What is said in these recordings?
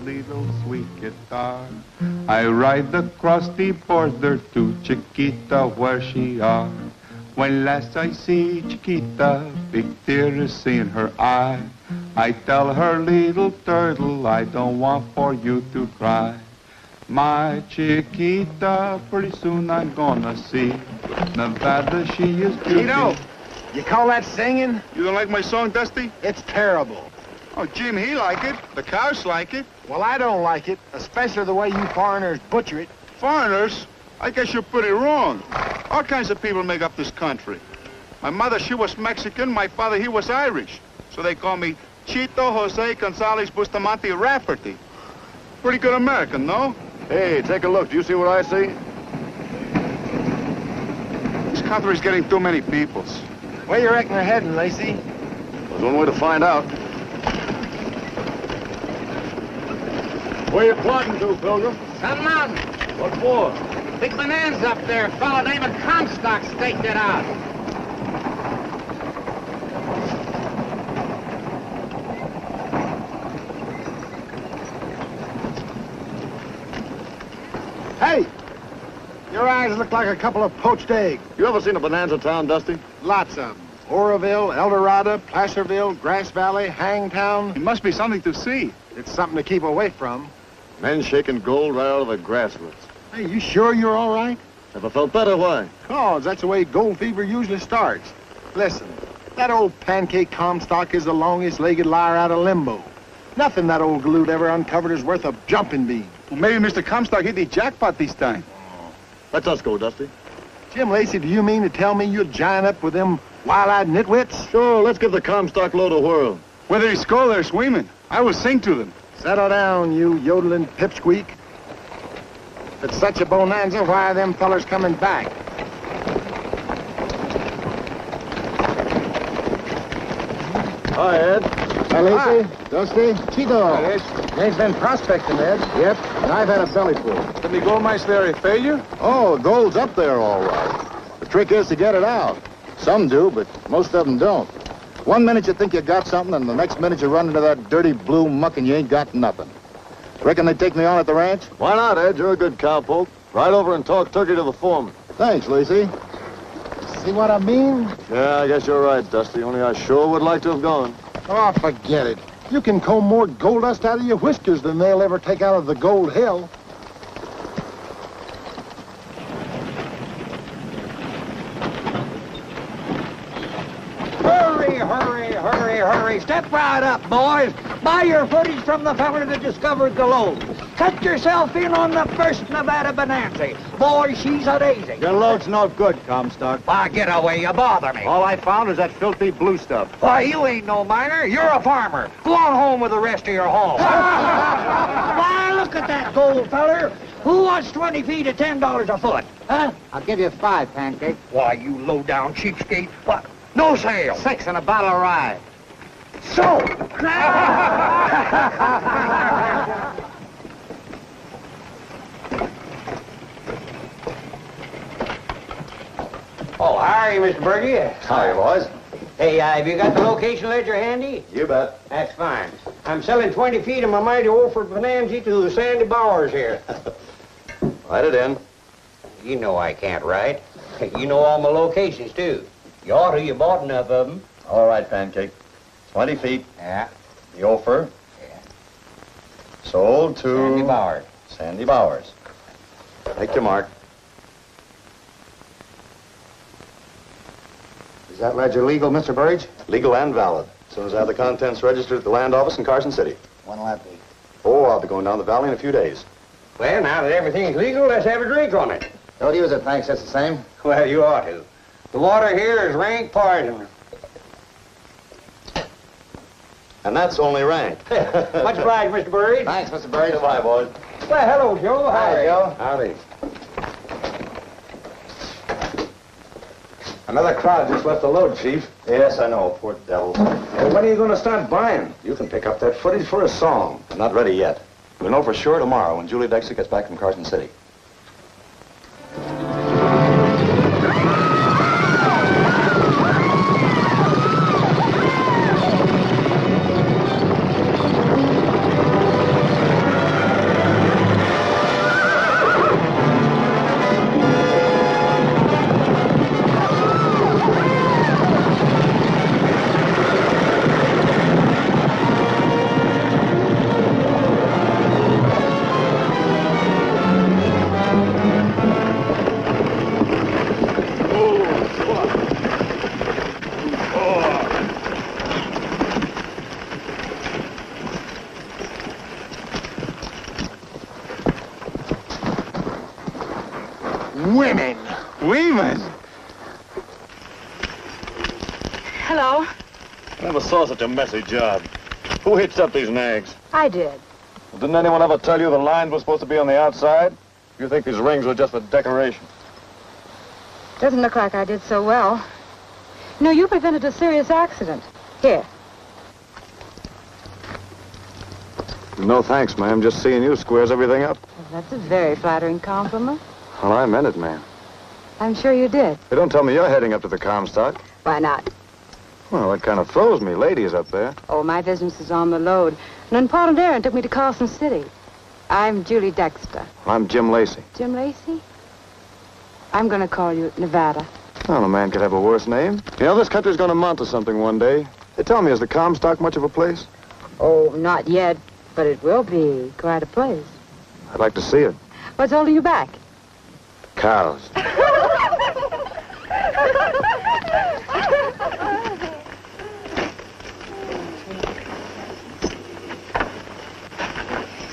little sweet guitar. I ride across the border to Chiquita where she are. When last I see Chiquita, big tears in her eye. I tell her, little turtle, I don't want for you to cry. My Chiquita, pretty soon I'm gonna see Nevada, she is beautiful. Tito, you call that singing? You don't like my song, Dusty? It's terrible. Oh, Jim, he like it. The cows like it. Well, I don't like it, especially the way you foreigners butcher it. Foreigners? I guess you're pretty wrong. All kinds of people make up this country. My mother, she was Mexican. My father, he was Irish. So they call me Chito Jose Gonzalez Bustamante Rafferty. Pretty good American, no? Hey, take a look. Do you see what I see? This country's getting too many peoples. Where you reckon they're heading, Lacy? There's one way to find out. Where you plodding to, Pilgrim? Some mountain. What for? Big bonanza up there. A fellow named Comstock staked it out. Hey! Your eyes look like a couple of poached eggs. You ever seen a bonanza town, Dusty? Lots of them. Oroville, El Dorado, Placerville, Grass Valley, Hangtown. It must be something to see. It's something to keep away from. Men shaking gold right out of the grass roots. Hey, you sure you're all right? Never felt better, why? 'Cause that's the way gold fever usually starts. Listen, that old pancake Comstock is the longest-legged liar out of limbo. Nothing that old galoot ever uncovered is worth a jumping bean. Well, maybe Mr. Comstock hit the jackpot this time. Let us go, Dusty. Jim Lacy, do you mean to tell me you'll join up with them wild-eyed nitwits? Sure, let's give the Comstock load a whirl. Whether it's cold or swimming, I will sing to them. Settle down, you yodeling pipsqueak. If it's such a bonanza, why are them fellers coming back? Hi, Ed. Hi, Lacy. Dusty. Cheeto. They've been prospecting, Ed. Yep, and I've had a bellyful. Did the gold mines there a failure? Oh, gold's up there all right. The trick is to get it out. Some do, but most of them don't. One minute you think you got something, and the next minute you run into that dirty blue muck and you ain't got nothing. Reckon they'd take me on at the ranch? Why not, Ed? You're a good cowpoke. Ride over and talk turkey to the foreman. Thanks, Lacy. See what I mean? Yeah, I guess you're right, Dusty. Only I sure would like to have gone. Oh, forget it. You can comb more gold dust out of your whiskers than they'll ever take out of the gold hill. Hurry, hurry, hurry, hurry. Step right up, boys. Buy your footage from the fella that discovered the load. Cut yourself in on the first Nevada bonanza. Boy, she's a daisy. Your load's no good, Comstock. Why, get away. You bother me. All I found is that filthy blue stuff. Why, you ain't no miner. You're a farmer. Go on home with the rest of your haul. Why, look at that gold, feller. Who wants 20 feet at $10 a foot? Huh? I'll give you 5, Pancake. Why, you low-down cheapskate. What? No sale. 6 and a bottle of rye. So. Oh, howdy, Mr. Bergie. Howdy, boys. Hey, have you got the location ledger handy? You bet. That's fine. I'm selling 20 feet of my mighty Orford Bonanza to the Sandy Bowers here. Write it in. You know I can't write. You know all my locations, too. You ought to. You bought enough of them. All right, Pancake. 20 feet. Yeah. The offer. Yeah. Sold to... Sandy Bowers. Sandy Bowers. Take your mark. Is that ledger legal, Mr. Burridge? Legal and valid. As soon as I have the contents registered at the land office in Carson City. When'll that be? Oh, I'll be going down the valley in a few days. Well, now that everything's legal, let's have a drink on it. Don't use it, thanks. That's the same. Well, you ought to. The water here is rank poison. And that's only rank. Much obliged, Mr. Burridge. Thanks, Mr. Burridge. Goodbye, boys. Well, hello, Joe. Hi, Joe. Howdy. Another crowd just left the load, Chief. Yes, I know. Poor devils. Well, when are you going to start buying? You can pick up that footage for a song. I'm not ready yet. We'll know for sure tomorrow when Julie Dexter gets back from Carson City. Hello. I never saw such a messy job. Who hitched up these nags? I did. Well, didn't anyone ever tell you the lines were supposed to be on the outside? You think these rings were just for decoration? Doesn't look like I did so well. No, you prevented a serious accident. Here. No thanks, ma'am. Just seeing you squares everything up. Well, that's a very flattering compliment. Well, I meant it, ma'am. I'm sure you did. Hey, don't tell me you're heading up to the Comstock. Why not? Well, that kind of throws me. Ladies up there. Oh, my business is on the load. An important errand took me to Carson City. I'm Julie Dexter. I'm Jim Lacy. Jim Lacy? I'm going to call you Nevada. Well, a man could have a worse name. You know, this country's going to amount to something one day. Hey, tell me, is the Comstock much of a place? Oh, not yet, but it will be quite a place. I'd like to see it. What's holding you back? Cows.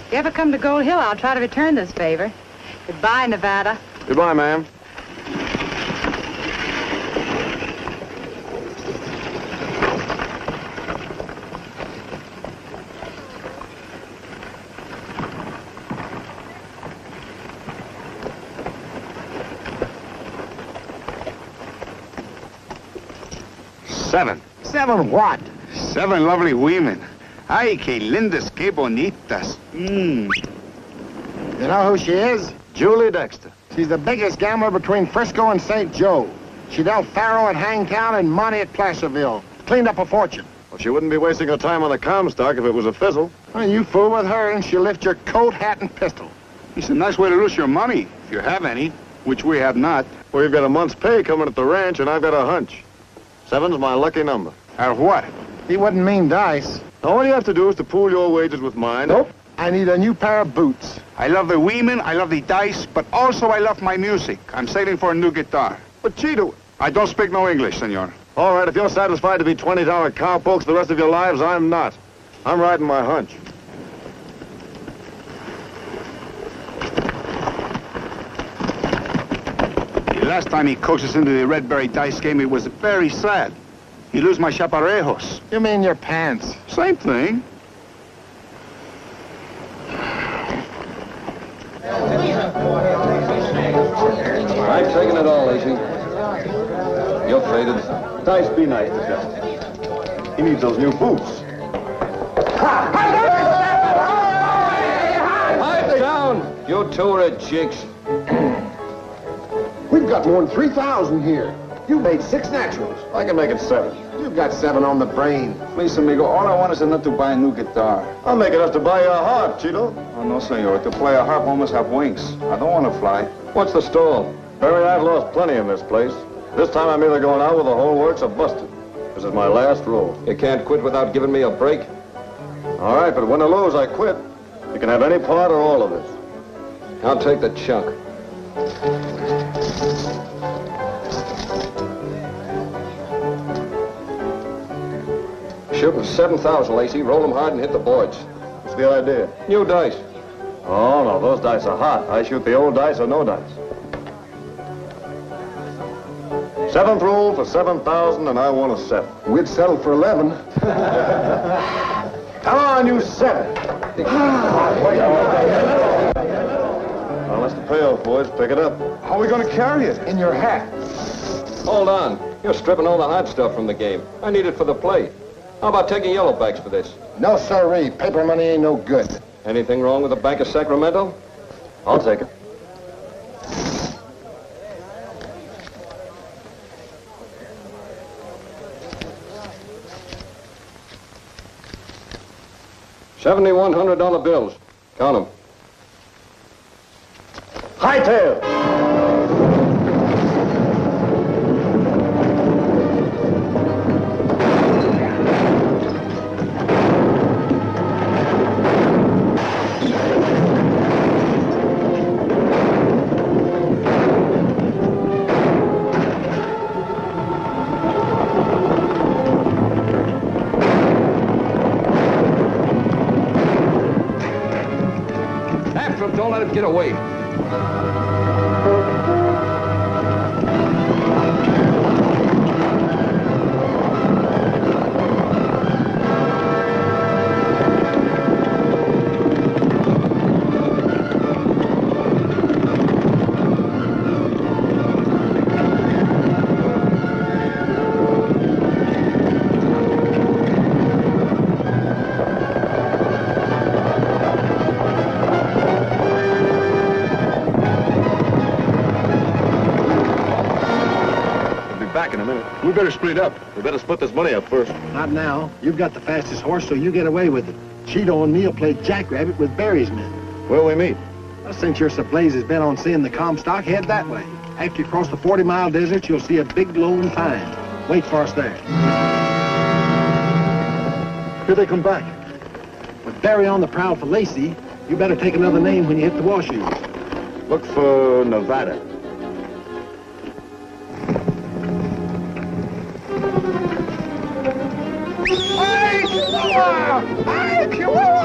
If you ever come to Gold Hill, I'll try to return this favor. Goodbye, Nevada. Goodbye, ma'am. Seven. 7 what? 7 lovely women. Ay, que lindas, que bonitas. You know who she is? Julie Dexter. She's the biggest gambler between Frisco and St. Joe. She dealt faro at Hangtown and money at Placerville. Cleaned up a fortune. Well, she wouldn't be wasting her time on the Comstock if it was a fizzle. Well, you fool with her and she'll lift your coat, hat, and pistol. It's a nice way to lose your money, if you have any, which we have not. Well, you've got a month's pay coming at the ranch, and I've got a hunch. 7's my lucky number. Out of what? He wouldn't mean dice. Now, all you have to do is to pool your wages with mine. Nope. I need a new pair of boots. I love the women, I love the dice, but also I love my music. I'm saving for a new guitar. But, Cheeto... I don't speak no English, senor. All right, if you're satisfied to be $20 cowpokes the rest of your lives, I'm not. I'm riding my hunch. The last time he coaxed us into the Redberry dice game, it was very sad. He lose my chaparejos. You mean your pants? Same thing. I've taken it all, Lacy. You're faded. Dice, be nice to Jeff. He needs those new boots. Pipe down! You two are jigs. We've got more than 3,000 here. You made 6 naturals. I can make it 7. You've got 7 on the brain. Please, amigo, all I want is enough to buy a new guitar. I'll make enough to buy you a harp, Cheeto. Oh, no, senor. To play a harp, one must have wings. I don't want to fly. What's the stall? Barry, I've lost plenty in this place. This time I'm either going out with the whole works or busted. This is my last roll. You can't quit without giving me a break? All right, but win or lose, I quit. You can have any part or all of it. I'll take the chunk. Shoot 'em 7,000, Lacy. Roll them hard and hit the boards. What's the idea? New dice. Oh, no, those dice are hot. I shoot the old dice or no dice. 7th roll for 7,000, and I want a 7. We'd settle for 11. Come on, you 7. Well, that's the payoff, boys. Pick it up. How are we going to carry it? In your hat. Hold on. You're stripping all the hot stuff from the game. I need it for the play. How about taking yellowbacks for this? No, sirree. Paper money ain't no good. Anything wrong with the Bank of Sacramento? I'll take it. $7,100 bills. Count them. Hightail! After him, don't let him get away. back in a minute. We better split up. We better split this money up first. Not now. You've got the fastest horse, so you get away with it. Cheeto and me'll play jackrabbit with Barry's men. Where'll we meet? Well, since your Blaze has been on seeing the Comstock, head that way. After you cross the 40-mile desert, you'll see a big glowing pine. Wait for us there. Here they come back. With Barry on the prowl for Lacy, you better take another name when you hit the Washoes. Look for Nevada. Hey, Chihuahua! Hey, Chihuahua!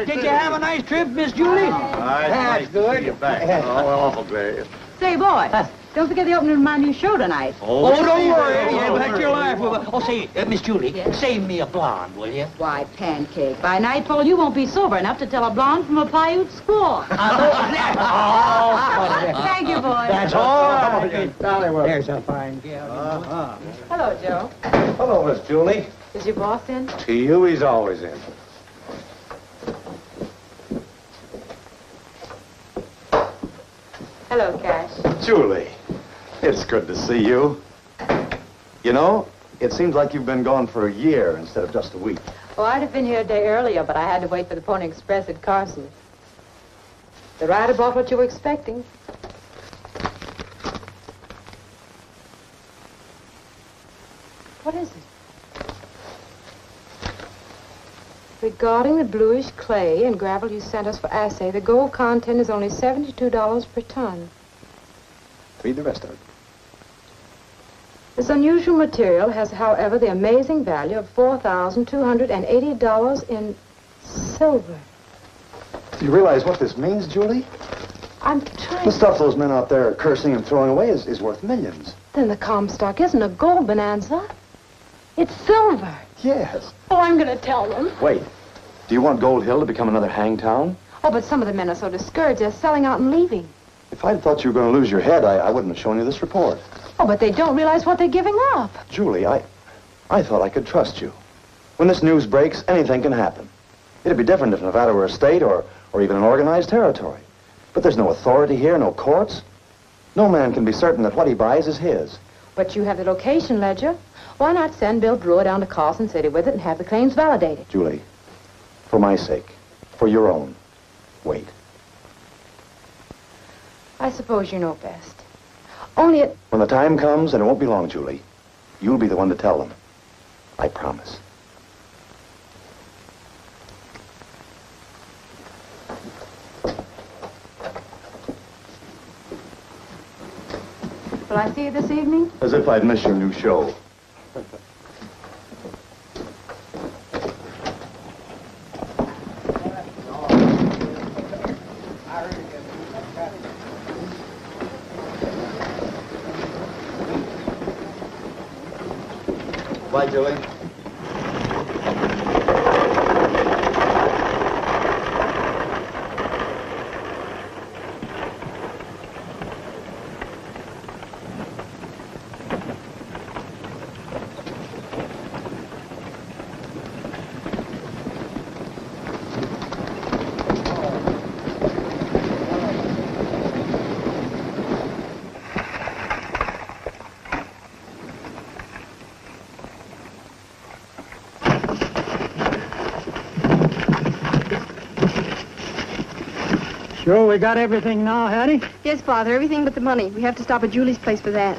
Did you have a nice trip, Miss Julie? That's good. You're back. Oh, awful glad. Say, boy, don't forget the opening of my new show tonight. Oh, don't worry. You bet your life. Oh, say, Miss Julie, save me a blonde, will you? Why, Pancake, by nightfall you won't be sober enough to tell a blonde from a Paiute squaw. Thank you, boy. That's all right. There's a fine gal. Hello, Joe. Hello, Miss Julie. Is your boss in? To you, he's always in. Hello, Cash. Julie, it's good to see you. You know, it seems like you've been gone for a year instead of just a week. Oh, I'd have been here a day earlier, but I had to wait for the Pony Express at Carson. The rider bought what you were expecting. What is it? Regarding the bluish clay and gravel you sent us for assay, the gold content is only $72 per ton. Read the rest of it. This unusual material has, however, the amazing value of $4,280 in silver. Do you realize what this means, Julie? I'm trying... The stuff those men out there are cursing and throwing away is worth millions. Then the Comstock isn't a gold bonanza. It's silver. Yes. Oh, I'm going to tell them. Wait. Do you want Gold Hill to become another hang town? Oh, but some of the men are so discouraged, they're selling out and leaving. If I'd thought you were going to lose your head, I wouldn't have shown you this report. Oh, but they don't realize what they're giving up. Julie, I thought I could trust you. When this news breaks, anything can happen. It'd be different if Nevada were a state or even an organized territory. But there's no authority here, no courts. No man can be certain that what he buys is his. But you have the location ledger. Why not send Bill Brewer down to Carson City with it and have the claims validated? Julie, for my sake, for your own, wait. I suppose you know best. Only it... When the time comes, and it won't be long, Julie, you'll be the one to tell them. I promise. Will I see you this evening? As if I'd miss your new show. Bye, Julie. Sure, we got everything now, Hattie? Yes, Father, everything but the money. We have to stop at Julie's place for that.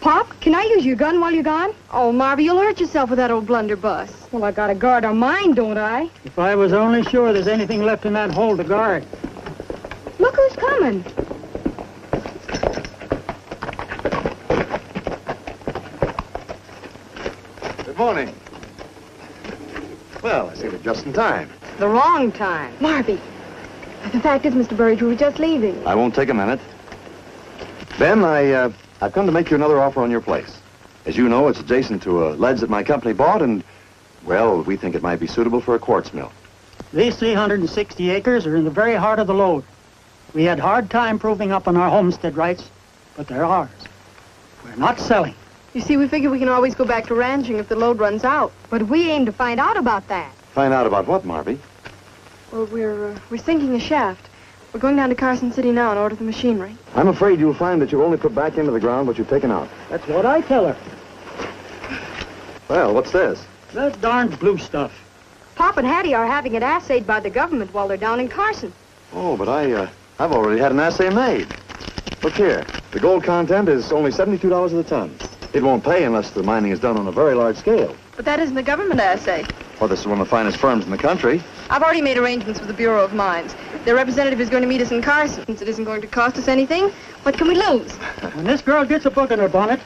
Pop, can I use your gun while you're gone? Oh, Marvy, you'll hurt yourself with that old blunderbuss. Well, I gotta guard our mine, don't I? If I was only sure there's anything left in that hole to guard. Look who's coming. Good morning. Well, I see we're just in time. The wrong time. Marby, the fact is, Mr. Burridge, we were just leaving. I won't take a minute. Ben, I've come to make you another offer on your place. As you know, it's adjacent to a ledge that my company bought, and, well, we think it might be suitable for a quartz mill. These 360 acres are in the very heart of the lode. We had hard time proving up on our homestead rights, but they're ours. We're not selling. You see, we figure we can always go back to ranching if the load runs out. But we aim to find out about that. Find out about what, Marby? Well, we're sinking a shaft. We're going down to Carson City now and order the machinery. I'm afraid you'll find that you'll only put back into the ground what you've taken out. That's what I tell her. Well, what's this? That darned blue stuff. Pop and Hattie are having it assayed by the government while they're down in Carson. Oh, but I've already had an assay made. Look here. The gold content is only $72 a ton. It won't pay unless the mining is done on a very large scale. But that isn't a government assay. Well, this is one of the finest firms in the country. I've already made arrangements with the Bureau of Mines. Their representative is going to meet us in Carson. Since it isn't going to cost us anything, what can we lose? When this girl gets a book in her bonnet,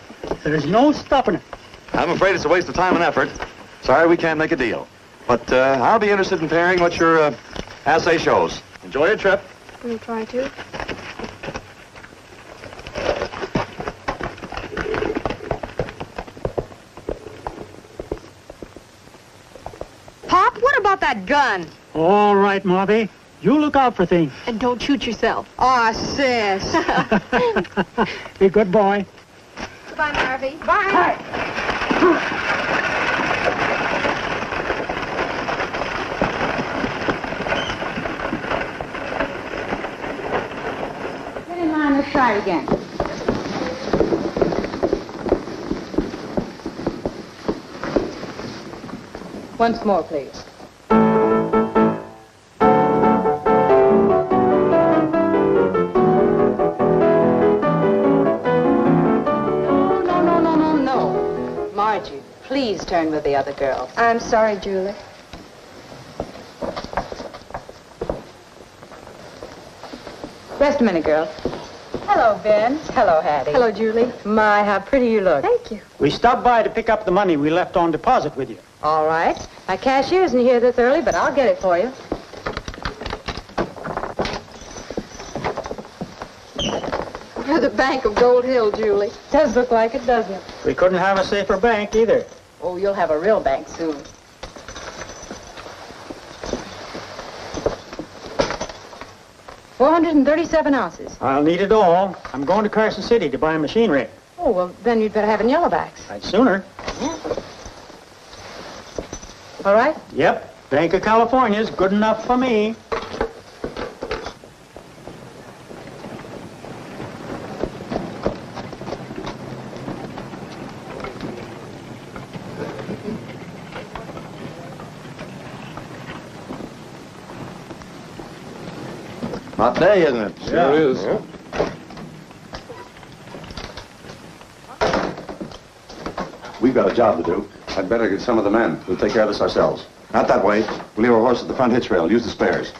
there's no stopping it. I'm afraid it's a waste of time and effort. Sorry we can't make a deal. But I'll be interested in hearing what your assay shows. Enjoy your trip. We'll try to. Pop, what about that gun? All right, Marby. You look out for things. And don't shoot yourself. Aw, sis. Be a good boy. Goodbye, Marvy. Bye. Get in line, let's try it again. Once more, please. No. Margie, please turn with the other girl. I'm sorry, Julie. Rest a minute, girl. Hello, Ben. Hello, Hattie. Hello, Julie. My, how pretty you look. Thank you. We stopped by to pick up the money we left on deposit with you. All right. My cashier isn't here this early, but I'll get it for you. We're the Bank of Gold Hill, Julie. Does look like it, doesn't it? We couldn't have a safer bank either. Oh, you'll have a real bank soon. $437 ounces. I'll need it all. I'm going to Carson City to buy machinery. Oh, well, then you'd better have it in yellowbacks. I'd sooner. Yeah. All right? Yep. Bank of California's good enough for me. Hot day, isn't it? Sure is. Yeah. We've got a job to do. I'd better get some of the men. We'll take care of this ourselves. Not that way. We'll leave our horse at the front hitch rail. Use the spares.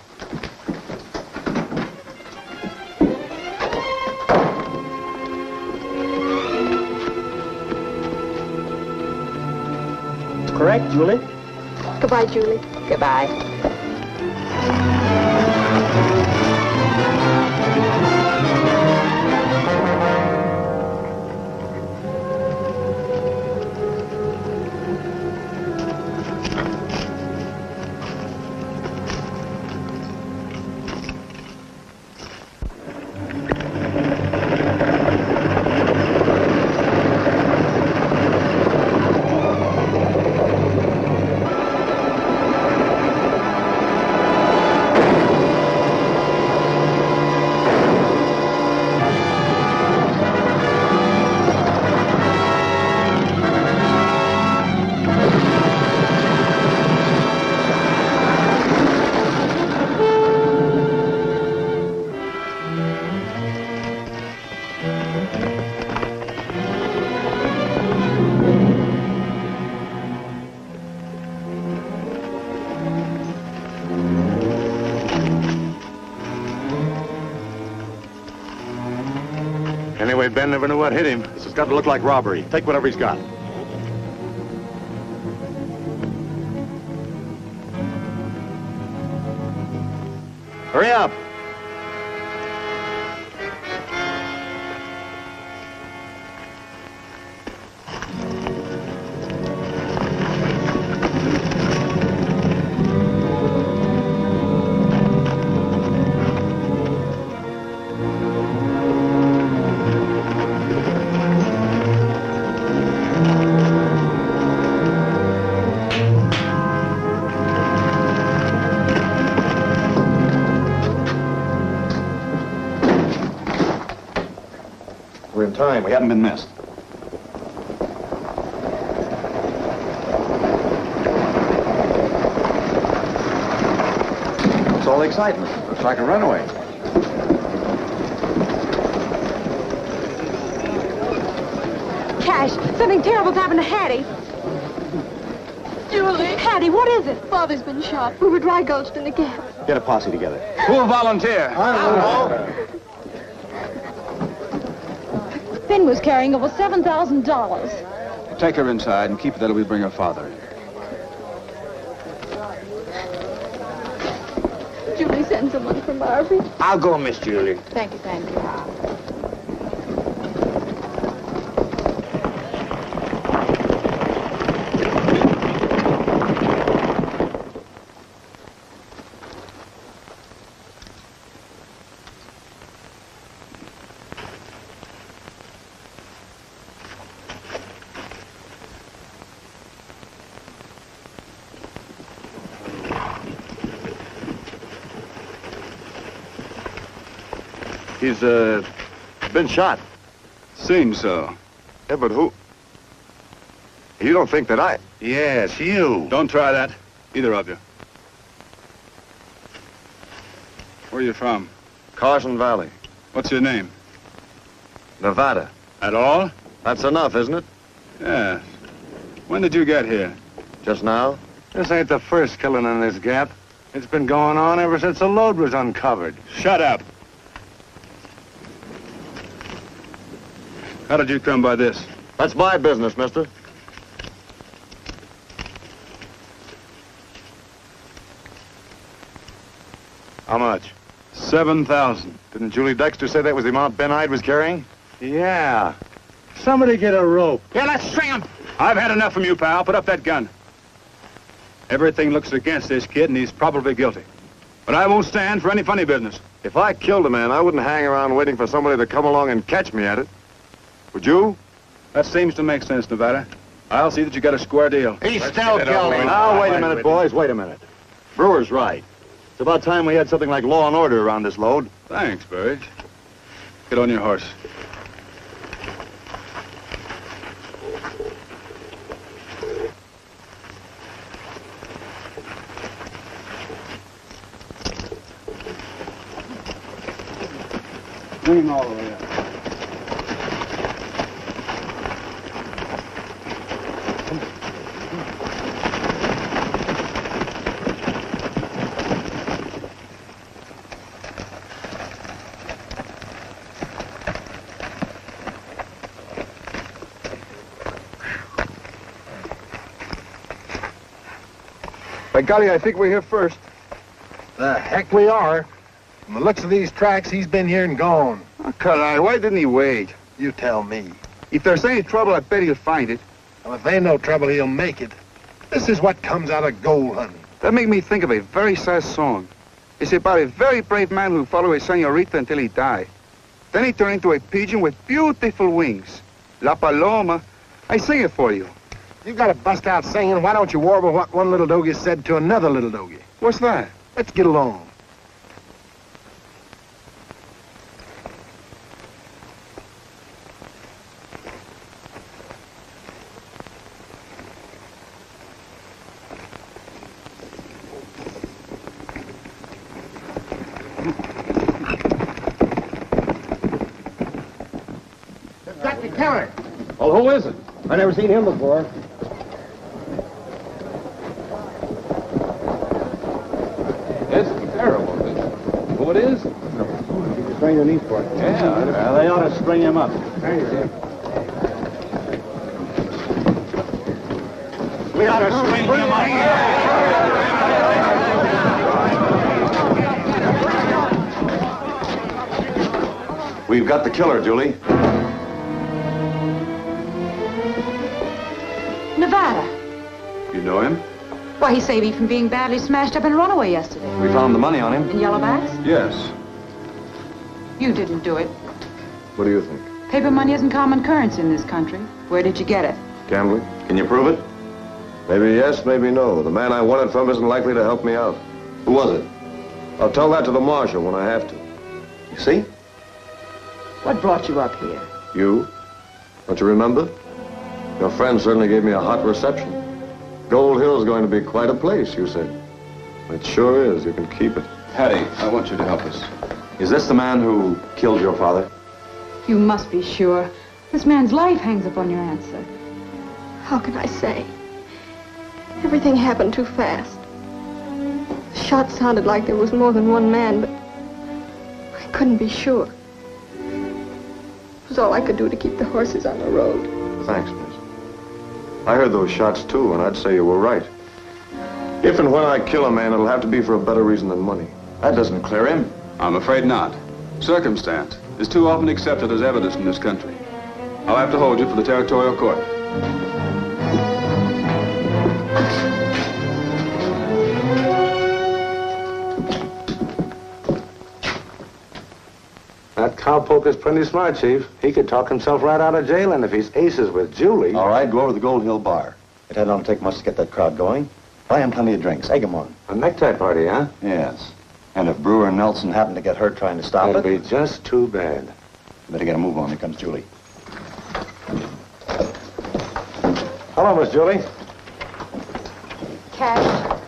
It's correct, Julie. Goodbye, Julie. Goodbye. Anyway, Ben never knew what hit him. This has got to look like robbery. Take whatever he's got. Hurry up. We're in time. We haven't been missed. What's all the excitement? Looks like a runaway. Cash, something terrible's happened to Hattie. Julie. Hattie, what is it? Father's been shot. We were dry gulched in the gap. Get a posse together. Who'll volunteer? Finn was carrying over $7,000. Take her inside and keep her there till we bring her father in. Julie, send someone for Marvy. I'll go, Miss Julie. Thank you, thank you. He's, been shot. Seems so. Yeah, but who? You don't think that I... Yes, you. Don't try that, either of you. Where are you from? Carson Valley, What's your name? Nevada. At all? That's enough, isn't it? Yes. When did you get here? Just now? This ain't the first killing in this gap. It's been going on ever since the load was uncovered. Shut up. How did you come by this? That's my business, mister. How much? 7,000. Didn't Julie Dexter say that was the amount Ben Hyde was carrying? Yeah. Somebody get a rope. Yeah, let's string him. I've had enough from you, pal. Put up that gun. Everything looks against this kid, and he's probably guilty. But I won't stand for any funny business. If I killed a man, I wouldn't hang around waiting for somebody to come along and catch me at it. Would you? That seems to make sense, Nevada. I'll see that you got a square deal. He's still guilty. Now, wait a minute, boys. Wait a minute. Brewer's right. It's about time we had something like law and order around this load. Thanks, Burge. Get on your horse. Bring him all the way up. By golly, I think we're here first. The heck we are. From the looks of these tracks, he's been here and gone. Oh, Cut-Eye, why didn't he wait? You tell me. If there's any trouble, I bet he'll find it. Well, if ain't no trouble, he'll make it. This is what comes out of gold hunting. That made me think of a very sad song. It's about a very brave man who followed a señorita until he died. Then he turned into a pigeon with beautiful wings. La Paloma. I sing it for you. You got to bust out singing. Why don't you warble what one little doggie said to another little doggie? What's that? Let's get along. They've got the killer. Well, who is it? I never seen him before. It's terrible. Who it is? Strain your knees for it. Yeah, They ought to string him up. We ought to string him up. We've got the killer, Julie. Nevada. You know him? Why, he saved me from being badly smashed up in a runaway yesterday. We found the money on him. In Yellowbacks? Yes. You didn't do it. What do you think? Paper money isn't common currency in this country. Where did you get it? Gambling? Can you prove it? Maybe yes, maybe no. The man I won it from isn't likely to help me out. Who was it? I'll tell that to the marshal when I have to. You see? What brought you up here? You? Don't you remember? Your friend certainly gave me a hot reception. Gold Hill's going to be quite a place, you said. It sure is. You can keep it. Hattie, I want you to help us. Is this the man who killed your father? You must be sure. This man's life hangs upon your answer. How can I say? Everything happened too fast. The shot sounded like there was more than one man, but I couldn't be sure. It was all I could do to keep the horses on the road. Thanks, miss. I heard those shots, too, and I'd say you were right. If and when I kill a man, it'll have to be for a better reason than money. That doesn't clear him. I'm afraid not. Circumstance is too often accepted as evidence in this country. I'll have to hold you for the territorial court. That cowpoke is pretty smart, Chief. He could talk himself right out of jail, and if he's aces with Julie... All right, go over to the Gold Hill bar. It don't take much to get that crowd going. Buy him plenty of drinks. Egg him on. A necktie party, huh? Yes. And if Brewer and Nelson happen to get hurt trying to stop That'd be just too bad. Better get a move on. Here comes Julie. Hello, Miss Julie. Cash,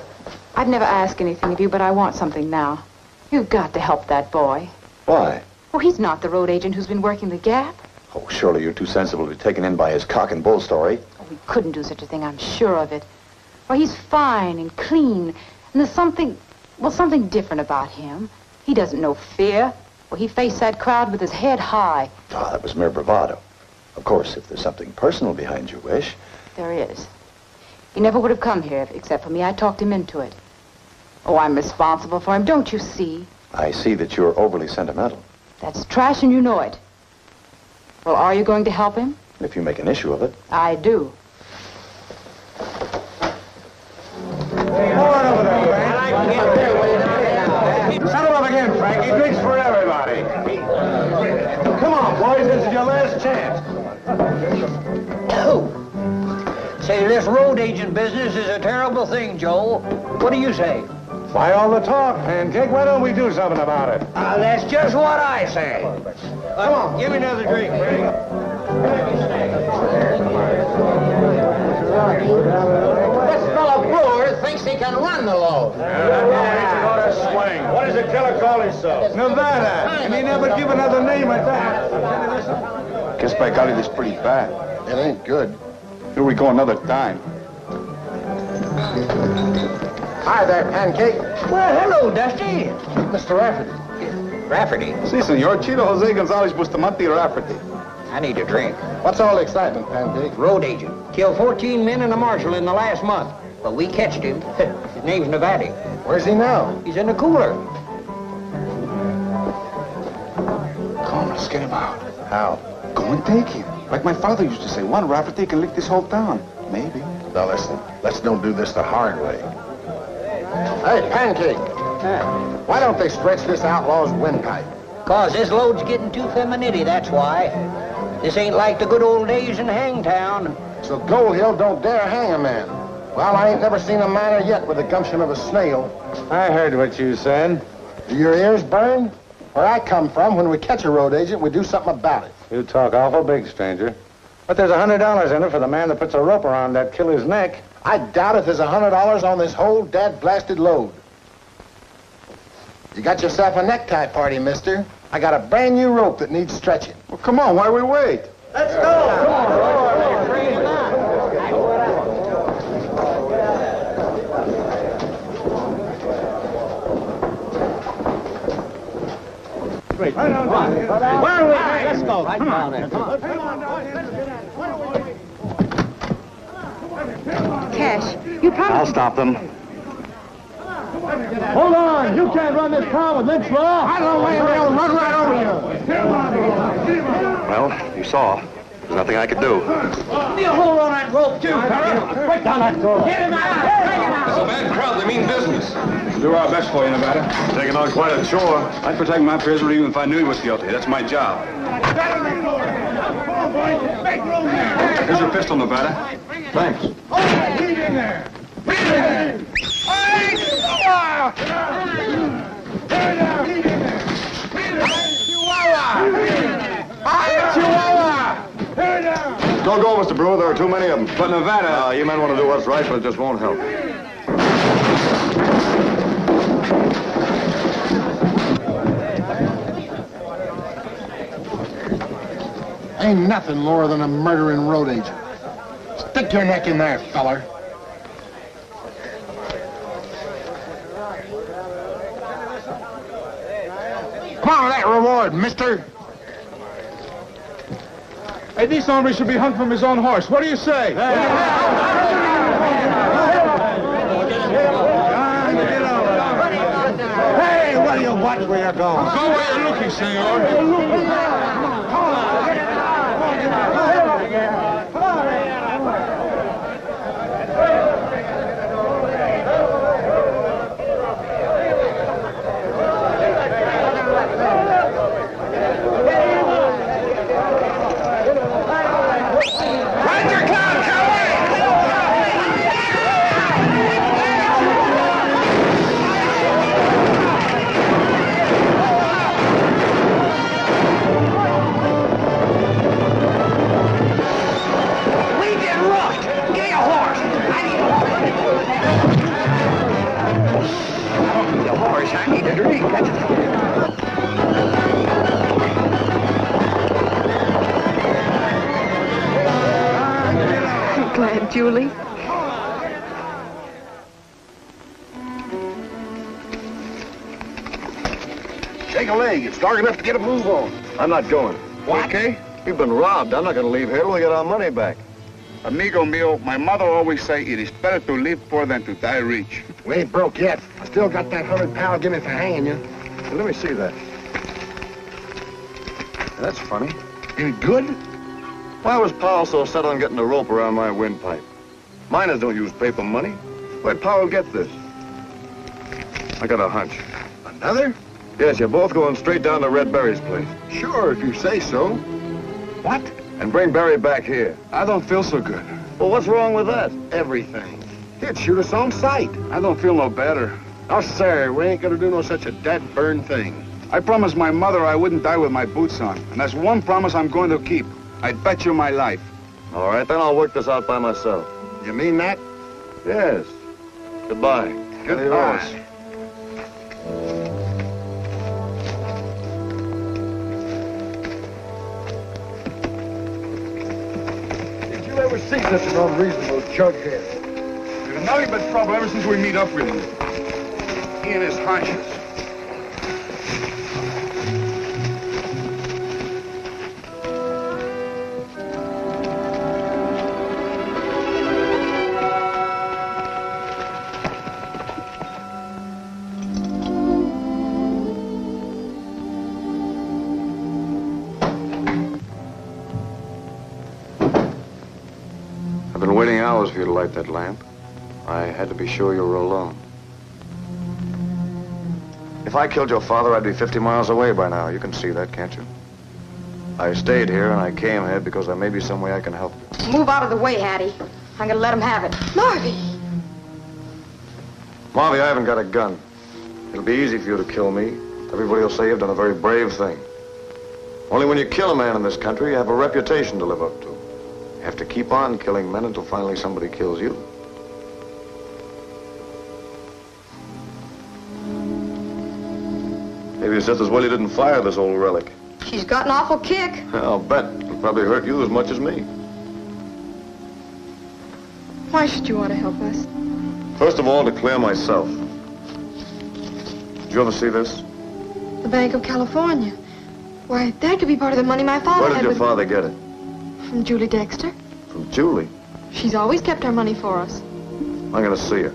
I'd never ask anything of you, but I want something now. You've got to help that boy. Why? Well, he's not the road agent who's been working the Gap. Oh, surely you're too sensible to be taken in by his cock and bull story. Oh, we couldn't do such a thing, I'm sure of it. Well, he's fine and clean, and there's something different about him. He doesn't know fear. Well, he faced that crowd with his head high. Ah, that was mere bravado. Of course, if there's something personal behind your wish. There is. He never would have come here except for me. I talked him into it. Oh, I'm responsible for him, don't you see? I see that you're overly sentimental. That's trash and you know it. Well, are you going to help him? If you make an issue of it. I do. Settle up again, Frankie. Drinks for everybody. Come on, boys. This is your last chance. Say, this road agent business is a terrible thing, Joe. What do you say? Why all the talk, Pancake? Why don't we do something about it? That's just what I say. Come on, give me another drink, Frank. This fellow Brewer thinks he can run the load. What does the killer call himself? Nevada. And he never give another name at that. Guess by golly, this is pretty bad. It ain't good. Here we go another time. Hi there, Pancake. Well, hello, Dusty. Mr. Rafferty. Rafferty. Si, senor. Chido Jose Gonzalez Bustamante Rafferty. I need a drink. What's all the excitement, Pancake? Road agent. Killed 14 men and a marshal in the last month. But we catched him. His name's Nevada. Where's he now? He's in the cooler. Come on, let's get him out. How? Go and take him. Like my father used to say, one Rafferty can lick this whole town. Maybe. Now listen, let's don't do this the hard way. Hey, Pancake. Why don't they stretch this outlaw's windpipe? 'Cause this load's getting too femininity, that's why. This ain't like the good old days in Hangtown. So Gold Hill don't dare hang a man. Well, I ain't never seen a miner yet with the gumption of a snail. I heard what you said. Do your ears burn? Where I come from, when we catch a road agent, we do something about it. You talk awful big, stranger. But there's $100 in it for the man that puts a rope around that killer's neck. I doubt if there's $100 on this whole dad-blasted load. You got yourself a necktie party, mister. I got a brand new rope that needs stretching. Well, come on, why we wait? Let's go! Come on, Where are we? Let's go. Right down there. Come on. Cash, you promised... I'll stop them. Hold on! on! You can't run this car with Lynch law! I don't know why they'll run right over you! Well, you saw. There's nothing I could do. You hold on that rope, too, fella. Break down that door. Get him out! Break him out! It's a bad crowd. They mean business. We'll do our best for you, Nevada. Taking on quite a chore. I'd protect my prisoner even if I knew he was guilty. That's my job. Here's your pistol, Nevada. Thanks. Keep in there! Don't go, Mr. Brewer. There are too many of them. But Nevada... You men want to do what's right, but it just won't help. Ain't nothing lower than a murdering road agent. Stick your neck in there, feller. Come on with that reward, mister. Hey, this hombre should be hung from his own horse. What do you say? Hey, what do you watch where you're going? Go where you're looking, senor. I'm glad, Julie. Take a leg. It's dark enough to get a move on. I'm not going. What? Okay? We've been robbed. I'm not going to leave here till we get our money back. Amigo mío, my mother always say it is better to live poor than to die rich. We ain't broke yet. I still got that 100 pound gimme for hanging you. Hey, let me see that. That's funny. Any good? Why was Powell so set on getting a rope around my windpipe? Miners don't use paper money. Where'd Powell get this? I got a hunch. Another? Yes, you're both going straight down to Red Berry's place. Sure, if you say so. What? And bring Berry back here. I don't feel so good. Well, what's wrong with that? Everything. He'd shoot us on sight. I don't feel no better. Oh, sir, we ain't gonna do no such a dead burn thing. I promised my mother I wouldn't die with my boots on, and that's one promise I'm going to keep. I bet you my life. All right, then I'll work this out by myself. You mean that? Yes. Goodbye. Goodbye. Did you ever see such an unreasonable jughead? We've had nothing but trouble ever since we meet up with him. He and his hunches. I've been waiting hours for you to light that lamp. I had to be sure you were alone. If I killed your father, I'd be 50 miles away by now. You can see that, can't you? I stayed here and I came here because there may be some way I can help you. Move out of the way, Hattie. I'm gonna let him have it. Marvy! Marvy, I haven't got a gun. It'll be easy for you to kill me. Everybody will say you've done a very brave thing. Only when you kill a man in this country, you have a reputation to live up to. You have to keep on killing men until finally somebody kills you. Maybe it's just as well you didn't fire this old relic. She's got an awful kick. I'll bet it'll probably hurt you as much as me. Why should you want to help us? First of all, to clear myself. Did you ever see this? The Bank of California. Why, that could be part of the money my father Where had did your with- father get it? From Julie Dexter. From Julie. She's always kept our money for us. I'm going to see her.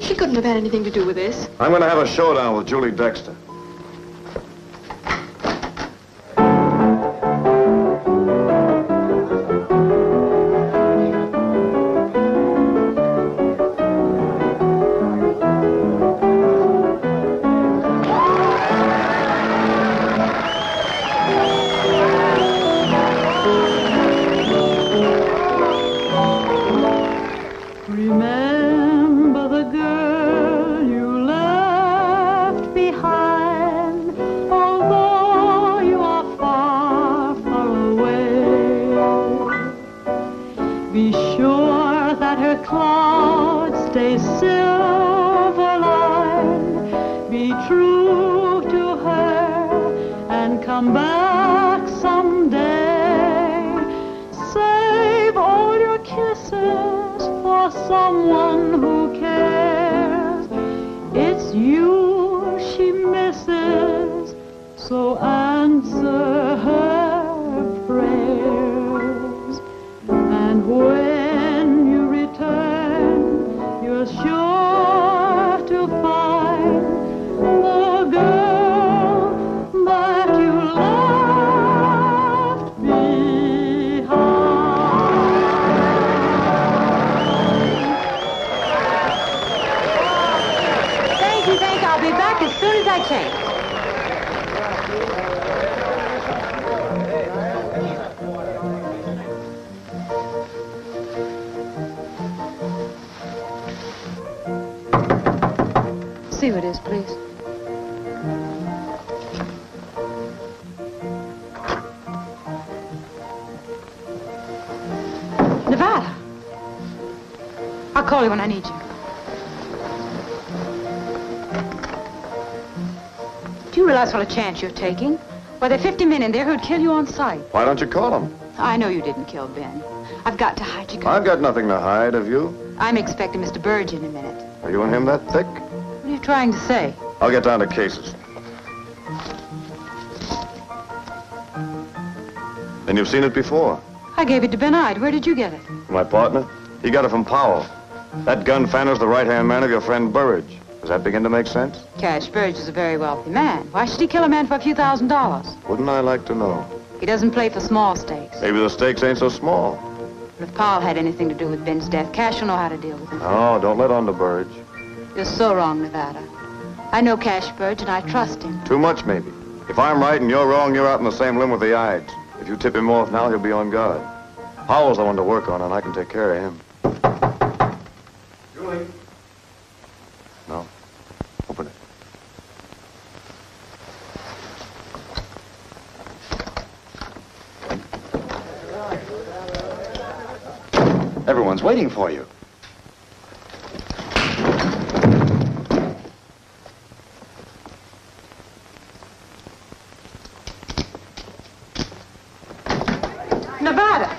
She couldn't have had anything to do with this. I'm going to have a showdown with Julie Dexter. Remember the girl you left behind, although you are far, far away. Be sure that her clouds stay silver-lined. Be true to her and come back someday. Save all your kisses for someone who cares. It's you she misses, so answer her prayers. And when you return, you're sure to find the girl that you left behind. Thank you. I'll be back as soon as I change. See who it is, please. Nevada. I'll call you when I need you. Do you realize what a chance you're taking? Well, there are 50 men in there who'd kill you on sight. Why don't you call him? I know you didn't kill Ben. I've got to hide you. I've got nothing to hide, have you? I'm expecting Mr. Burge in a minute. Are you and him that thick? What are you trying to say? I'll get down to cases. And you've seen it before. I gave it to Ben Ide. Where did you get it? My partner? He got it from Powell. That gun fanner's the right-hand man of your friend Burridge. Does that begin to make sense? Cash Burge is a very wealthy man. Why should he kill a man for a few $1,000s? Wouldn't I like to know? He doesn't play for small stakes. Maybe the stakes ain't so small. But if Powell had anything to do with Ben's death, Cash will know how to deal with him. Oh, don't let on to Burridge. You're so wrong, Nevada. I know Cash Burge, and I trust him. Too much, maybe. If I'm right and you're wrong, you're out in the same limb with the Ides. If you tip him off now, he'll be on guard. Powell's the one to work on, and I can take care of him. Julie? No. Open it. Everyone's waiting for you. Nevada!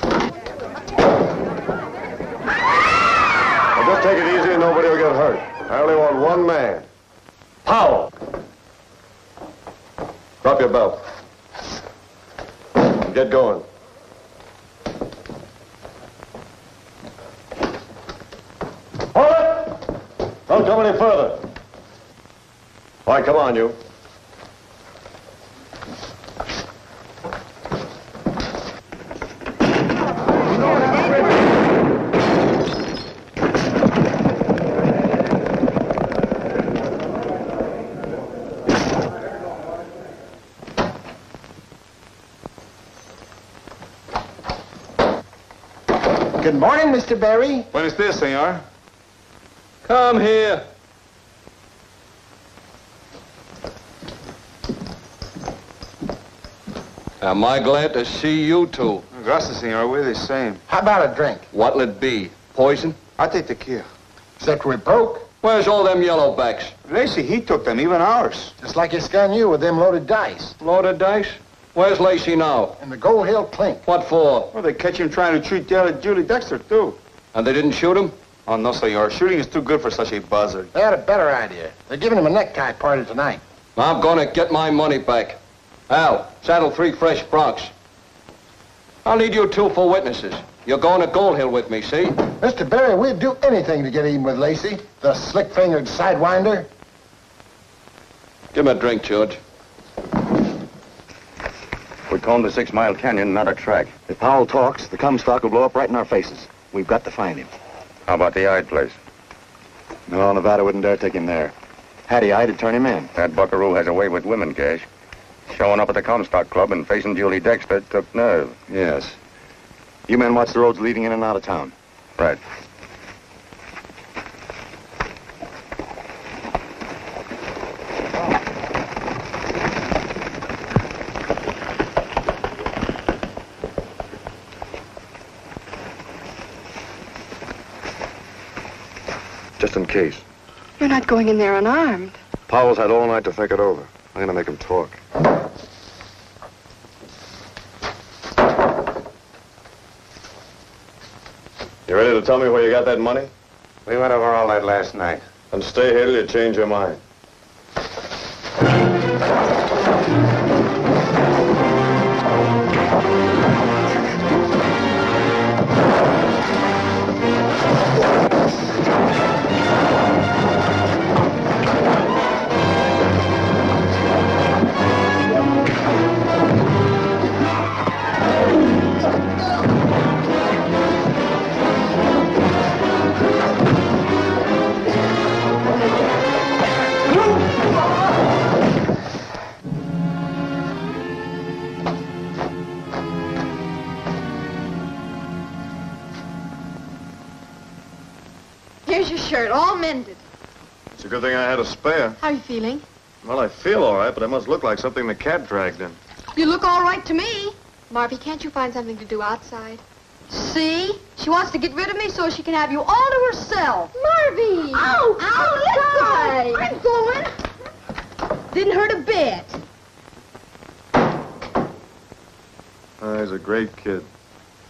Well, just take it easy and nobody will get hurt. I only want one man. Powell! Drop your belt. Get going. Hold it! Don't come any further. All right, come on, you. Good morning, Mr. Berry. Buenos dias, senor. Come here. Am I glad to see you two? Gracias, senor. We're the same. How about a drink? What'll it be? Poison? I take tequila. Except we're broke. Where's all them yellowbacks? Lacy, he took them, even ours. Just like he scanned you with them loaded dice. Loaded dice? Where's Lacy now? In the Gold Hill clink. What for? Well, they catch him trying to treat Julie Dexter, too. And they didn't shoot him? Oh, no, senor. Shooting is too good for such a buzzard. They had a better idea. They're giving him a necktie party tonight. I'm gonna get my money back. Al, saddle 3 fresh broncs. I'll need you two for witnesses. You're going to Gold Hill with me, see? Mr. Barry, we'd do anything to get even with Lacy, the slick-fingered sidewinder. Give him a drink, George. We combed the 6 Mile Canyon, not a track. If Powell talks, the Comstock will blow up right in our faces. We've got to find him. How about the Ide place? No, Nevada wouldn't dare take him there. Hattie I'd turn him in. That buckaroo has a way with women, Cash. Showing up at the Comstock Club and facing Julie Dexter took nerve. Yes. You men watch the roads leading in and out of town. Right. Just in case. You're not going in there unarmed. Powell's had all night to think it over. I'm gonna make him talk. You ready to tell me where you got that money? We went over all that last night. And stay here till you change your mind. Here's your shirt, all mended. It's a good thing I had a spare. How are you feeling? Well, I feel all right, but it must look like something the cat dragged in. You look all right to me. Marvy, can't you find something to do outside? See? She wants to get rid of me so she can have you all to herself. Marvy! Ow! Ow! Let go! I'm going. Didn't hurt a bit. He's a great kid.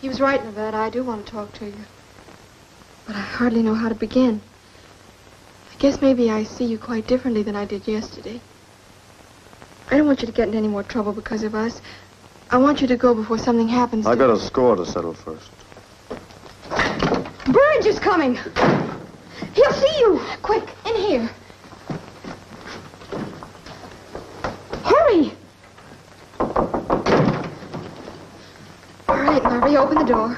He was right, Nevada. I do want to talk to you. But I hardly know how to begin. I guess maybe I see you quite differently than I did yesterday. I don't want you to get in any more trouble because of us. I want you to go before something happens. I got a score to settle first. Burge is coming. He'll see you. Quick, in here. Hurry. All right, Marvy, open the door.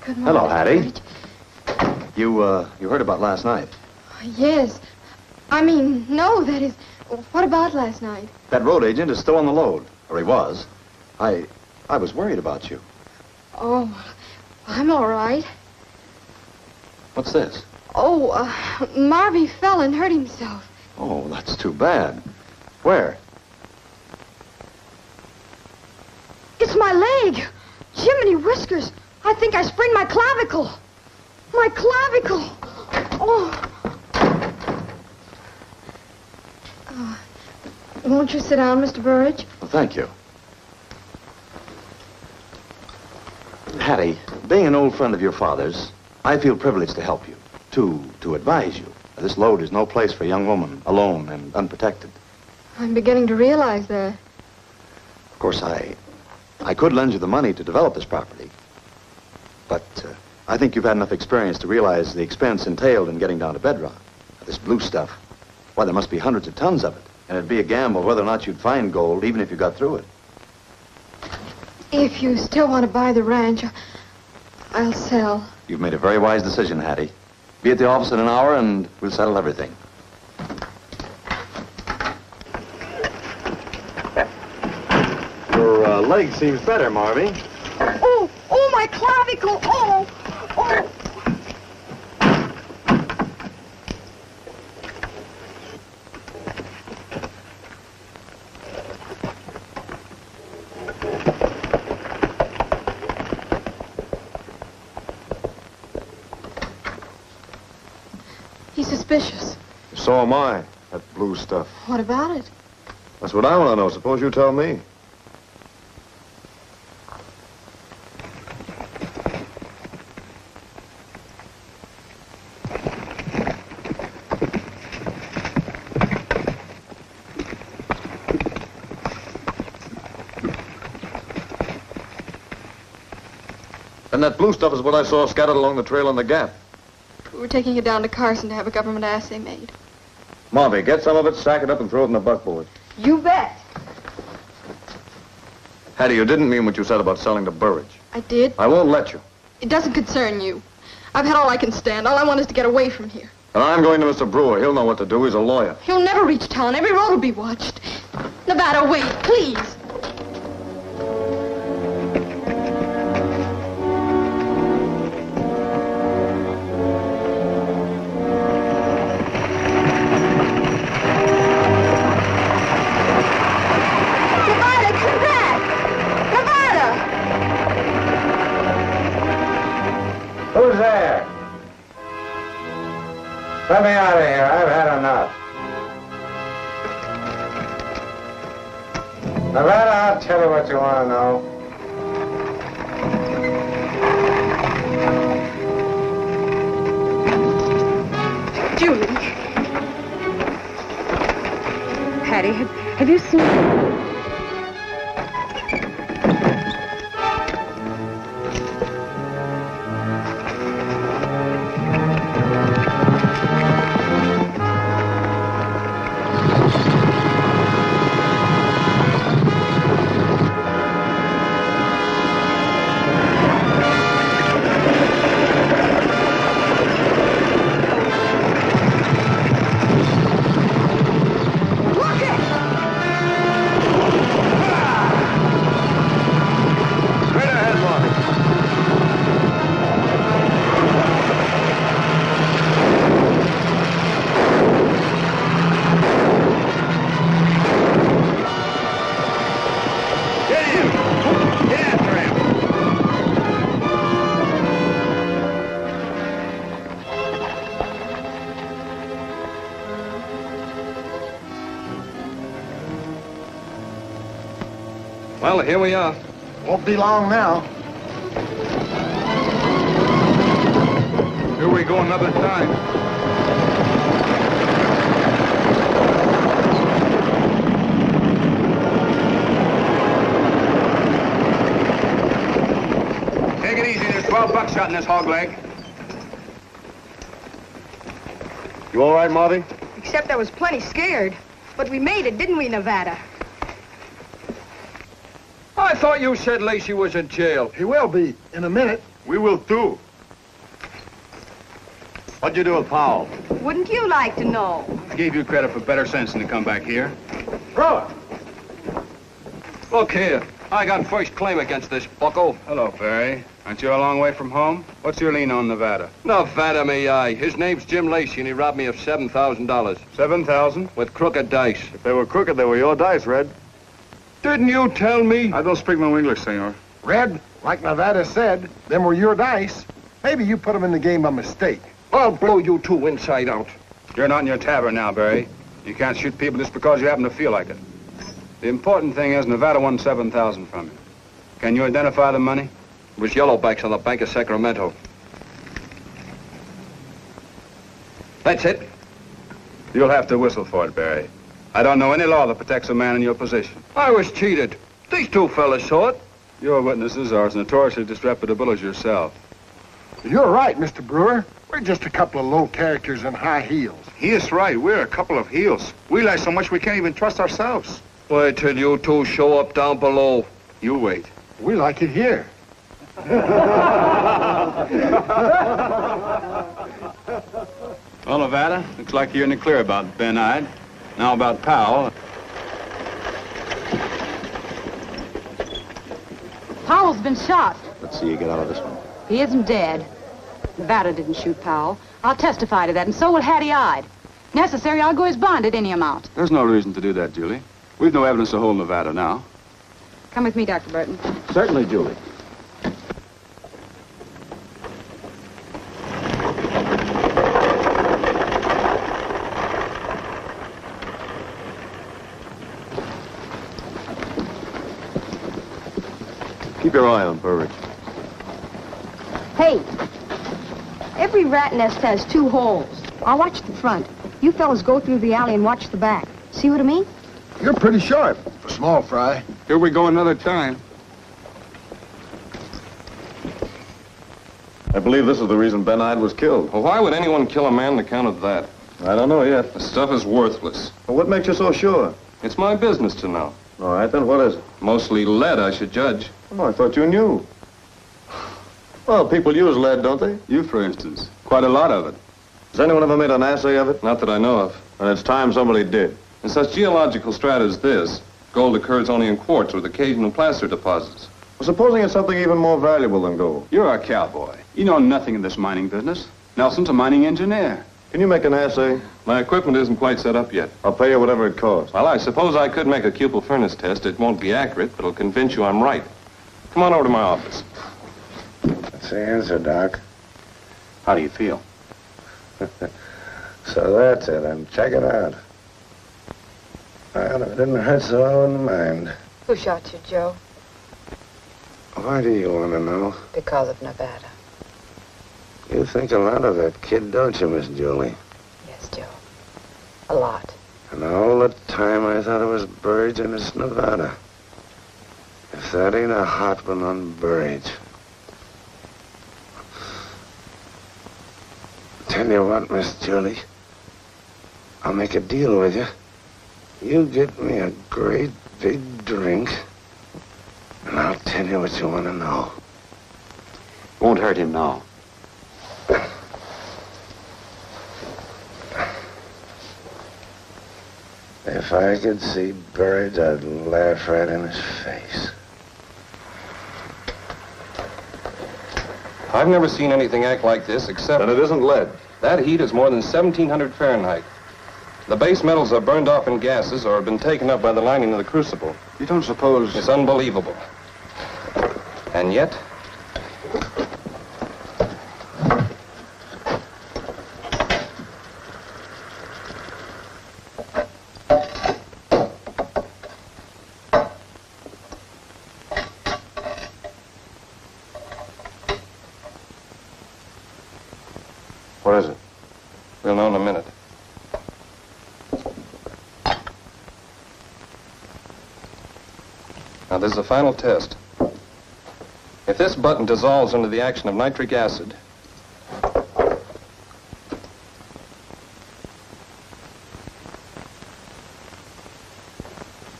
Good morning. Hello, Hattie. You heard about last night. Yes. I mean, no, that is... What about last night? That road agent is still on the load. Or he was. I was worried about you. Oh, I'm all right. What's this? Oh, Marvy fell and hurt himself. Oh, that's too bad. Where? It's my leg. Jiminy whiskers. I think I sprained my clavicle. My clavicle. Oh. Won't you sit down, Mr. Burridge? Well, thank you. Hattie, being an old friend of your father's, I feel privileged to help you, to advise you. This load is no place for a young woman, alone and unprotected. I'm beginning to realize that. Of course, I could lend you the money to develop this property. But I think you've had enough experience to realize the expense entailed in getting down to bedrock. This blue stuff, why, there must be hundreds of tons of it. And it'd be a gamble whether or not you'd find gold, even if you got through it. If you still want to buy the ranch, I'll sell. You've made a very wise decision, Hattie. Be at the office in an hour, and we'll settle everything. Your leg seems better, Marvy. Oh, my clavicle. Oh. He's suspicious. So am I, that blue stuff. What about it? That's what I want to know. Suppose you tell me. And that blue stuff is what I saw scattered along the trail in the gap. We were taking it down to Carson to have a government assay made. Marvy, get some of it, sack it up, and throw it in the buckboard. You bet. Hattie, you didn't mean what you said about selling the Burridge. I did. I won't let you. It doesn't concern you. I've had all I can stand. All I want is to get away from here. And I'm going to Mr. Brewer. He'll know what to do. He's a lawyer. He'll never reach town. Every road will be watched. Nevada, wait, please. Who's there? Let me out of here. I've had enough. Nevada, I'll tell you what you want to know. Julie. Hattie, have you seen... Well, here we are. Won't be long now. Here we go another time. Take it easy. There's 12 buckshot in this hog leg. You all right, Marvy? Except I was plenty scared. But we made it, didn't we, Nevada? I thought you said Lacy was in jail. He will be in a minute. We will too. What'd you do with Powell? Wouldn't you like to know? I gave you credit for better sense than to come back here. Throw it. Look here. I got first claim against this bucko. Hello, Barry. Aren't you a long way from home? What's your lien on Nevada? Nevada, me eye. His name's Jim Lacy, and he robbed me of $7,000. $7,000? With crooked dice. If they were crooked, they were your dice, Red. Didn't you tell me? I don't speak no English, senor. Red, like Nevada said, them were your dice. Maybe you put them in the game by mistake. I'll blow you two inside out. You're not in your tavern now, Barry. You can't shoot people just because you happen to feel like it. The important thing is Nevada won $7,000 from you. Can you identify the money? It was yellowbacks on the Bank of Sacramento. That's it. You'll have to whistle for it, Barry. I don't know any law that protects a man in your position. I was cheated. These two fellas saw it. Your witnesses are as notoriously disreputable as yourself. You're right, Mr. Brewer. We're just a couple of low characters in high heels. He is right. We're a couple of heels. We lie so much we can't even trust ourselves. Wait till you two show up down below. You wait. We like it here. Well, Nevada, looks like you're in the clear about Ben Ide. Now about Powell. Powell's been shot. Let's see you get out of this one. He isn't dead. Nevada didn't shoot Powell. I'll testify to that, and so will Hattie Ide. Necessary, I'll go his bond at any amount. There's no reason to do that, Julie. We've no evidence to hold Nevada now. Come with me, Dr. Burton. Certainly, Julie. Keep your eye on Burridge. Hey, every rat nest has two holes. I'll watch the front. You fellas go through the alley and watch the back. See what I mean? You're pretty sharp for small fry. Here we go another time. I believe this is the reason Ben Ide was killed. Well, why would anyone kill a man on account of that? I don't know yet. The stuff is worthless. Well, what makes you so sure? It's my business to know. All right, then what is it? Mostly lead, I should judge. Oh, I thought you knew. Well, people use lead, don't they? You, for instance. Quite a lot of it. Has anyone ever made an assay of it? Not that I know of. And it's time somebody did. In such geological strata as this, gold occurs only in quartz with occasional placer deposits. Well, supposing it's something even more valuable than gold. You're a cowboy. You know nothing in this mining business. Nelson's a mining engineer. Can you make an assay? My equipment isn't quite set up yet. I'll pay you whatever it costs. Well, I suppose I could make a cupel furnace test. It won't be accurate, but it'll convince you I'm right. Come on over to my office. That's the answer, Doc. How do you feel? So that's it, and check it out. Well, if it didn't hurt so, I wouldn't mind. Who shot you, Joe? Why do you want to know? Because of Nevada. You think a lot of that kid, don't you, Miss Julie? Yes, Joe. A lot. And all the time I thought it was Burridge and it's Nevada. If that ain't a hot one on Burridge. Tell you what, Miss Julie. I'll make a deal with you. You get me a great big drink, and I'll tell you what you want to know. Won't hurt him now. If I could see Burridge, I'd laugh right in his face. I've never seen anything act like this except... And it isn't lead. That heat is more than 1,700 Fahrenheit. The base metals are burned off in gases or have been taken up by the lining of the crucible. You don't suppose... It's unbelievable. And yet... What is it? We'll know in a minute. Now, this is the final test. If this button dissolves under the action of nitric acid,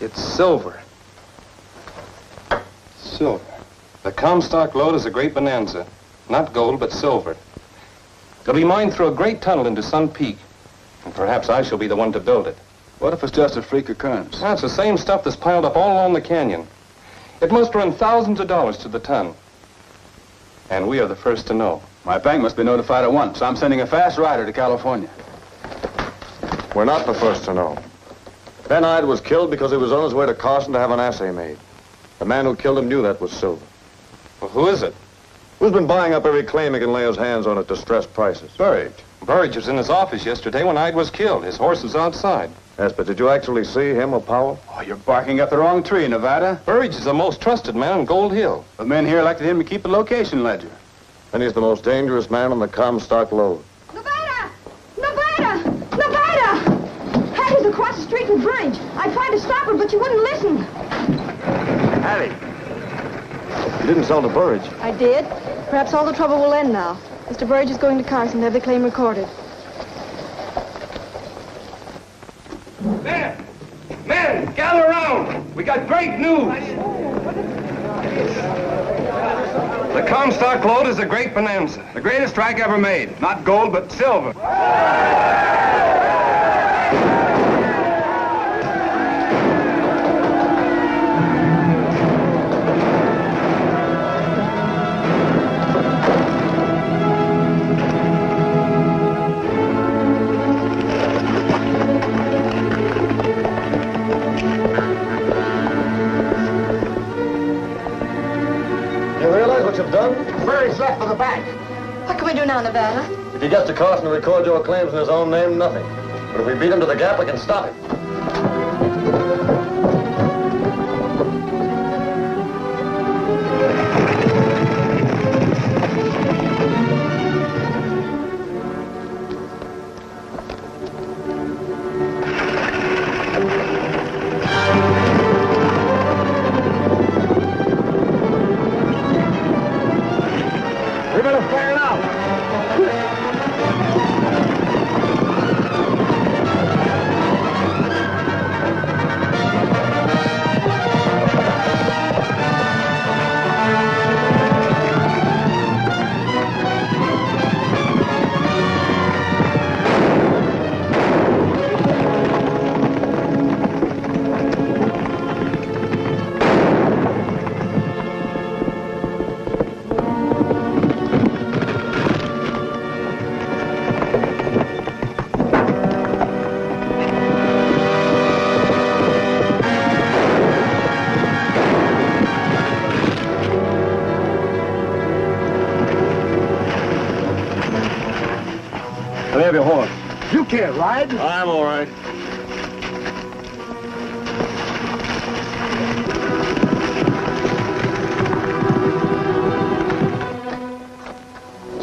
it's silver. Silver. The Comstock lode is a great bonanza. Not gold, but silver. It'll be mined through a great tunnel into Sun Peak. And perhaps I shall be the one to build it. What if it's just a freak occurrence? That's the same stuff that's piled up all along the canyon. It must run thousands of dollars to the ton. And we are the first to know. My bank must be notified at once. I'm sending a fast rider to California. We're not the first to know. Ben Ide was killed because he was on his way to Carson to have an assay made. The man who killed him knew that was silver. Well, who is it? Who's been buying up every claim he can lay his hands on at distressed prices? Burridge. Burridge was in his office yesterday when Ide was killed. His horse was outside. Yes, but did you actually see him or Powell? Oh, you're barking up the wrong tree, Nevada. Burridge is the most trusted man on Gold Hill. The men here elected him to keep the location ledger. And he's the most dangerous man on the Comstock lode. Nevada! Nevada! Nevada! Hattie's across the street from Burridge. I tried to stop her, but you wouldn't listen. Hattie! You didn't sell to Burridge. I did. Perhaps all the trouble will end now. Mr. Burridge is going to Carson to have the claim recorded. Men! Men! Gather around! We got great news! The Comstock lode is a great bonanza. The greatest strike ever made. Not gold, but silver. Burridge left for the bank. What can we do now, Nevada? If he gets to Carson to record your claims in his own name, nothing. But if we beat him to the gap, we can stop him. We better flare it out. can't ride. I'm all right.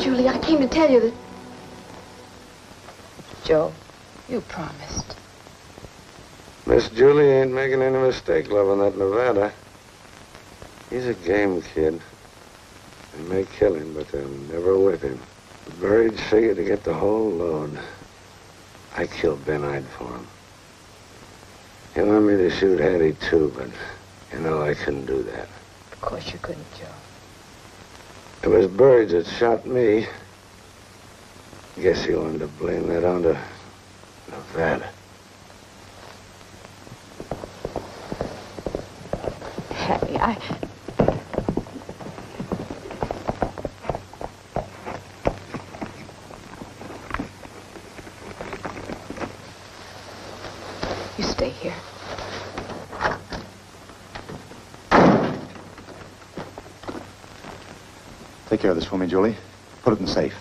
Julie, I came to tell you that... Joe, you promised. Miss Julie ain't making any mistake loving that Nevada. He's a game kid. They may kill him, but they'll never whip him. The Burridge figured to get the whole load. I killed Ben Ide for him. He wanted me to shoot Hattie too, but you know I couldn't do that. Of course you couldn't, Joe. It was Burridge that shot me. Guess he wanted to blame that onto Nevada. Hattie, You stay here. Take care of this for me, Julie. Put it in the safe.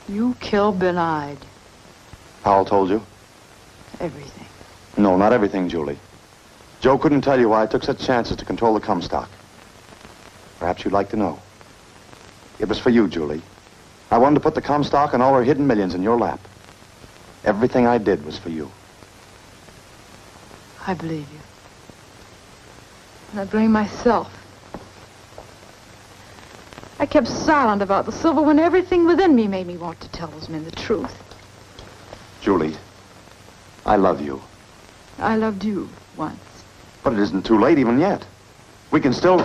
You killed Ben Ide. Powell told you? Everything. No, not everything, Julie. Joe couldn't tell you why I took such chances to control the Comstock. Perhaps you'd like to know. It was for you, Julie. I wanted to put the Comstock and all her hidden millions in your lap. Everything I did was for you. I believe you. And I blame myself. I kept silent about the silver when everything within me made me want to tell those men the truth. Julie, I love you. I loved you once. But it isn't too late even yet. We can still...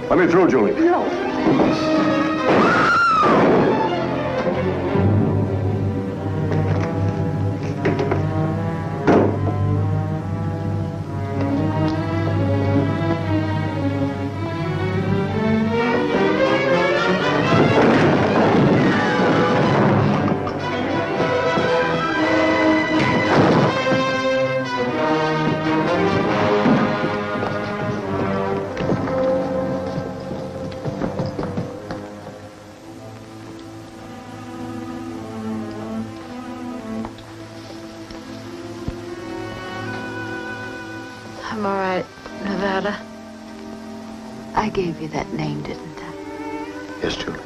Let me through, Julie. No. I'm all right, Nevada. I gave you that name, didn't I? Yes, Julie.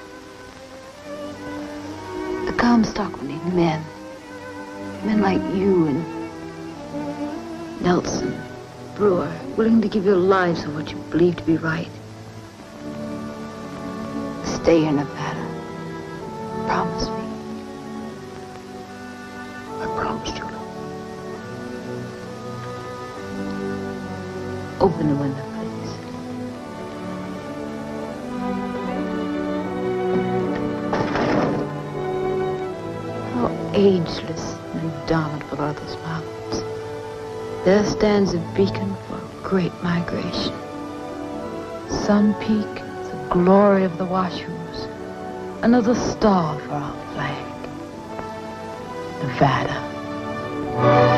The Comstock will need men. Men like you and Nelson, Brewer, willing to give your lives for what you believe to be right. Stay in Nevada. Promise me. I promise, Julie. Open the window, please. How ageless and indomitable are those mountains. There stands a beacon for a great migration. Sun Peak, the glory of the Washoes. Another star for our flag. Nevada.